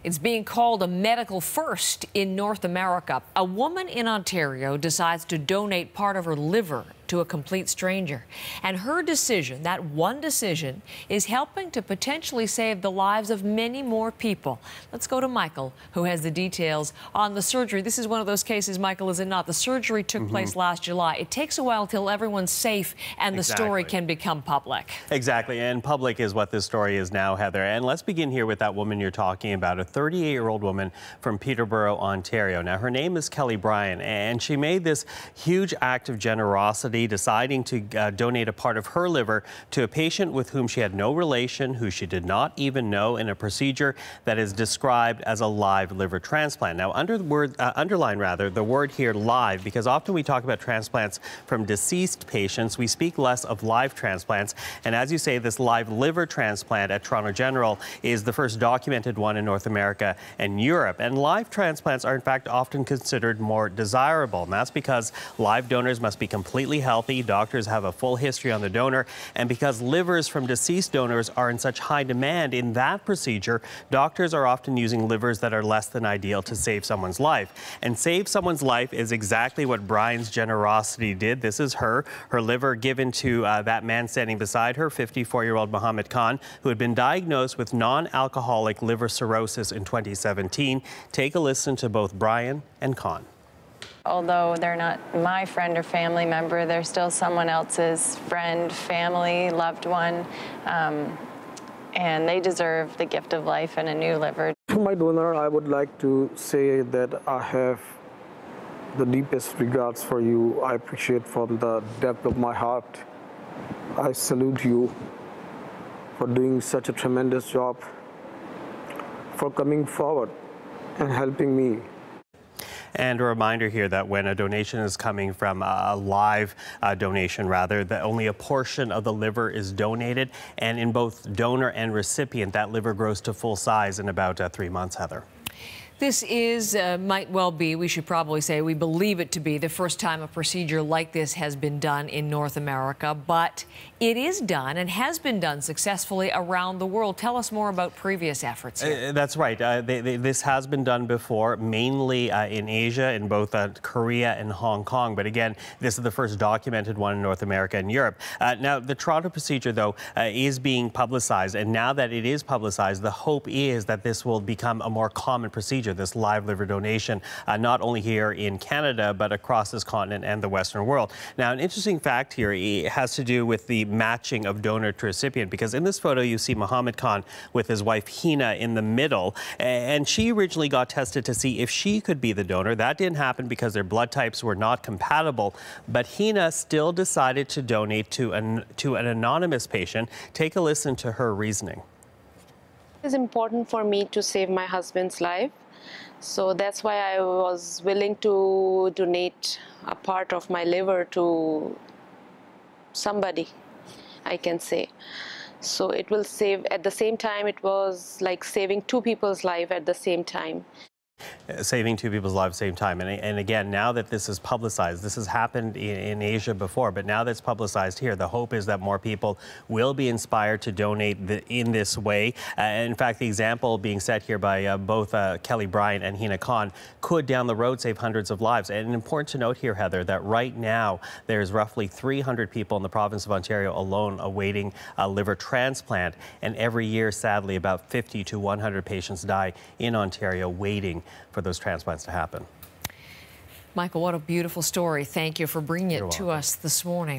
It's being called a medical first in North America. A woman in Ontario decides to donate part of her liver to a complete stranger. And her decision, that one decision, is helping to potentially save the lives of many more people. Let's go to Michael, who has the details on the surgery. This is one of those cases, Michael, is it not? The surgery took place last July. It takes a while till everyone's safe and the story can become public. Exactly, and public is what this story is now, Heather. And let's begin here with that woman you're talking about, a 38-year-old woman from Peterborough, Ontario. Now, her name is Kelly Bryan, and she made this huge act of generosity, deciding to donate a part of her liver to a patient with whom she had no relation, who she did not even know, in a procedure that is described as a live liver transplant. Now, underline the word here, live, because often we talk about transplants from deceased patients. We speak less of live transplants. And as you say, this live liver transplant at Toronto General is the first documented one in North America and Europe. And live transplants are, in fact, often considered more desirable. And that's because live donors must be completely healthy. Doctors have a full history on the donor. And because livers from deceased donors are in such high demand in that procedure, doctors are often using livers that are less than ideal to save someone's life. And save someone's life is exactly what Bryan's generosity did. This is her liver given to that man standing beside her, 54-year-old Mohammed Khan, who had been diagnosed with non-alcoholic liver cirrhosis in 2017. Take a listen to both Bryan and Khan. Although they're not my friend or family member, they're still someone else's friend, family, loved one, and they deserve the gift of life and a new liver. To my donor, I would like to say that I have the deepest regards for you. I appreciate from the depth of my heart. I salute you for doing such a tremendous job, for coming forward and helping me. And a reminder here that when a donation is coming from a live donation, that only a portion of the liver is donated. And in both donor and recipient, that liver grows to full size in about 3 months, Heather. This is, might well be, we should probably say, we believe it to be the first time a procedure like this has been done in North America, but it is done and has been done successfully around the world. Tell us more about previous efforts here. That's right. This has been done before, mainly in Asia, in both Korea and Hong Kong. But again, this is the first documented one in North America and Europe. Now, the Toronto procedure, though, is being publicized. And now that it is publicized, the hope is that this will become a more common procedure, this live liver donation, not only here in Canada, but across this continent and the Western world. Now, an interesting fact here has to do with the matching of donor to recipient, because in this photo you see Mohammed Khan with his wife Hina in the middle, and she originally got tested to see if she could be the donor. That didn't happen because their blood types were not compatible, but Hina still decided to donate to an anonymous patient. Take a listen to her reasoning. It's important for me to save my husband's life. So that's why I was willing to donate a part of my liver to somebody, I can say. So it will save, at the same time, it was like saving 2 people's lives at the same time. Saving 2 people's lives at the same time. And again, now that this is publicized, this has happened in Asia before, but now that it's publicized here, the hope is that more people will be inspired to donate in this way. In fact, the example being set here by both Kelly Bryan and Hina Khan could down the road save hundreds of lives. And important to note here, Heather, that right now there's roughly 300 people in the province of Ontario alone awaiting a liver transplant. And every year, sadly, about 50 to 100 patients die in Ontario waiting for those transplants to happen. Michael, what a beautiful story. Thank you for bringing it to us this morning.